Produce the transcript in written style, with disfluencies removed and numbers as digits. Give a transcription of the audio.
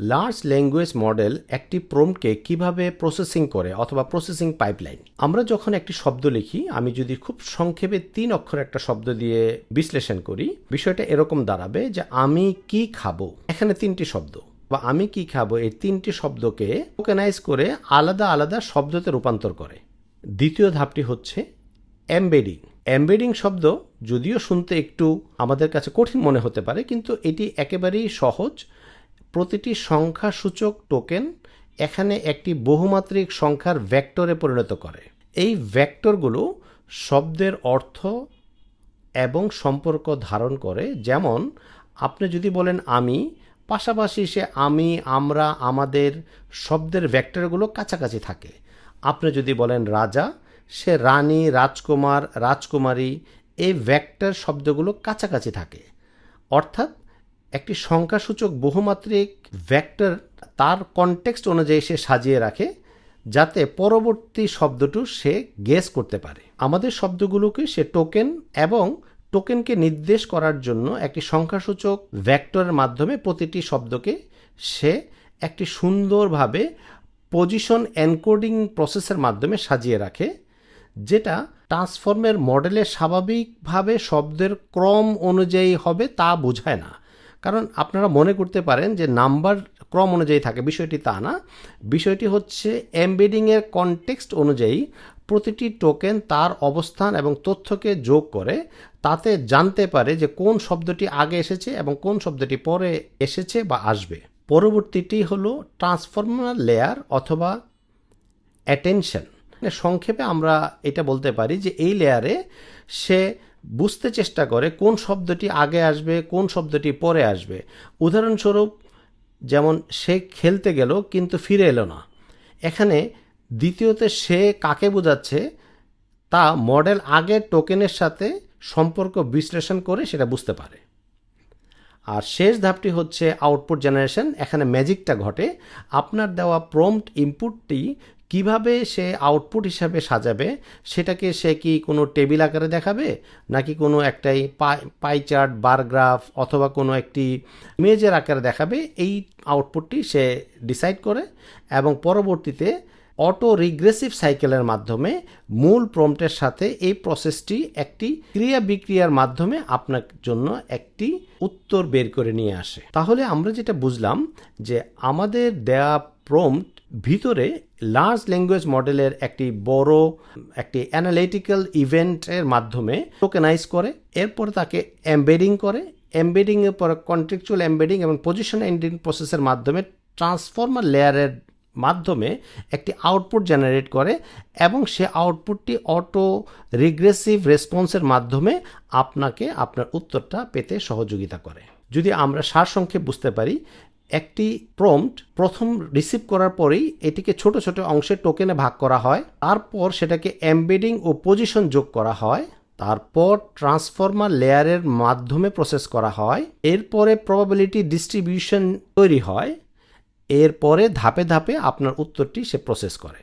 Large language model একটি প্রম্পটকে কিভাবে processing করে অথবা প্রসেসিং পাইপলাইন। আমরা যখন একটি শব্দ লিখি, আমি যদি খুব সংক্ষেপে 3 অক্ষর একটা শব্দ দিয়ে বিশ্লেষণ করি, বিষয়টা এরকম দাঁড়াবে যে আমি কি খাবো। এখানে 3টি শব্দ বা আমি কি খাবো, এই 3টি শব্দকে টোকেনাইজ করে আলাদা আলাদা শব্দতে রূপান্তর করে। দ্বিতীয় ধাপটি হচ্ছে এমবেডিং। এমবেডিং শব্দ যদিও শুনতে একটু আমাদের কাছে কঠিন মনে হতে পারে, কিন্তু এটি একেবারেই সহজ। প্রতিটি সংখ্যাসূচক টোকেন এখানে একটি বহুমাত্রিক সংখ্যার ভেক্টরে পরিণত করে। এই ভেক্টরগুলো শব্দের অর্থ এবং সম্পর্ক ধারণ করে। যেমন আপনি যদি বলেন আমি, পাশাপাশি সে আমি, আমরা, আমাদের শব্দের ভেক্টরগুলো কাছাকাছি থাকে। আপনি যদি বলেন রাজা, সে রানী, রাজকুমার, রাজকুমারী, এই ভেক্টর শব্দগুলো কাছাকাছি থাকে। অর্থাৎ একটি সংখ্যাসূচক বহুমাত্রিক ভেক্টর তার কনটেক্সট অনুযায়ী সে সাজিয়ে রাখে, যাতে পরবর্তী শব্দটি সে গেস করতে পারে। আমাদের শব্দগুলোকে সে টোকেন এবং টোকেনকে নির্দেশ করার জন্য একটি সংখ্যাসূচক ভেক্টরের মাধ্যমে প্রতিটি শব্দকে সে একটি সুন্দরভাবে পজিশন এনকোডিং প্রসেসের মাধ্যমে সাজিয়ে রাখে, যেটা ট্রান্সফর্মের মডেলে স্বাভাবিকভাবে শব্দের ক্রম অনুযায়ী হবে তা বোঝায় না। কারণ আপনারা মনে করতে পারেন যে নাম্বার ক্রম অনুযায়ী থাকে, বিষয়টি তা না। বিষয়টি হচ্ছে এমবেডিংয়ের কনটেক্সট অনুযায়ী প্রতিটি টোকেন তার অবস্থান এবং তথ্যকে যোগ করে, তাতে জানতে পারে যে কোন শব্দটি আগে এসেছে এবং কোন শব্দটি পরে এসেছে বা আসবে। পরবর্তীটি হলো ট্রান্সফর্মার লেয়ার অথবা অ্যাটেনশন। সংক্ষেপে আমরা এটা বলতে পারি যে এই লেয়ারে সে বুঝতে চেষ্টা করে কোন শব্দটি আগে আসবে, কোন শব্দটি পরে আসবে। উদাহরণস্বরূপ, যেমন সে খেলতে গেল কিন্তু ফিরে এলো না। এখানে দ্বিতীয়তে সে কাকে বোঝাচ্ছে তা মডেল আগের টোকেনের সাথে সম্পর্ক বিশ্লেষণ করে সেটা বুঝতে পারে। আর শেষ ধাপটি হচ্ছে আউটপুট জেনারেশন। এখানে ম্যাজিকটা ঘটে। আপনার দেওয়া প্রম্পট ইনপুটটি কিভাবে সে আউটপুট হিসাবে সাজাবে, সেটাকে সে কি কোনো টেবিল আকারে দেখাবে, নাকি কোনো একটাই পাই চার্ট, বার গ্রাফ অথবা কোনো একটি ইমেজের আকারে দেখাবে, এই আউটপুটটি সে ডিসাইড করে এবং পরবর্তীতে অটো রিগ্রেসিভ সাইকেলের মাধ্যমে মূল প্রম্পটের সাথে এই প্রসেসটি একটি ক্রিয়া বিক্রিয়ার মাধ্যমে আপনার জন্য একটি উত্তর বের করে নিয়ে আসে। তাহলে আমরা যেটা বুঝলাম যে আমাদের দেয়া প্রম্পট ভিতরে লার্জ ল্যাঙ্গুয়েজ মডেলের একটি বড় একটি অ্যানালিটিক্যাল ইভেন্টের মাধ্যমে টোকেনাইজ করে, এরপর তাকে এমবেডিং করে, এমবেডিংয়ের পর কন্টেক্সচুয়াল এমবেডিং এবং পজিশন এন্ডিং প্রসেসের মাধ্যমে ট্রান্সফর্মার লেয়ারের মাধ্যমে একটি আউটপুট জেনারেট করে এবং সে আউটপুটটি অটো রিগ্রেসিভ রেসপন্সের মাধ্যমে আপনাকে আপনার উত্তরটা পেতে সহযোগিতা করে। যদি আমরা সারসংক্ষেপ বুঝতে পারি, একটি প্রম্পট প্রথম রিসিভ করার পরেই এটিকে ছোট ছোট অংশে টোকেনে ভাগ করা হয়, তারপর সেটাকে এমবেডিং ও পজিশন যোগ করা হয়, তারপর ট্রান্সফর্মার লেয়ারের মাধ্যমে প্রসেস করা হয়, এরপরে প্রবাবিলিটি ডিস্ট্রিবিউশন তৈরি হয়, এরপরে ধাপে ধাপে আপনার উত্তরটি সে প্রসেস করে।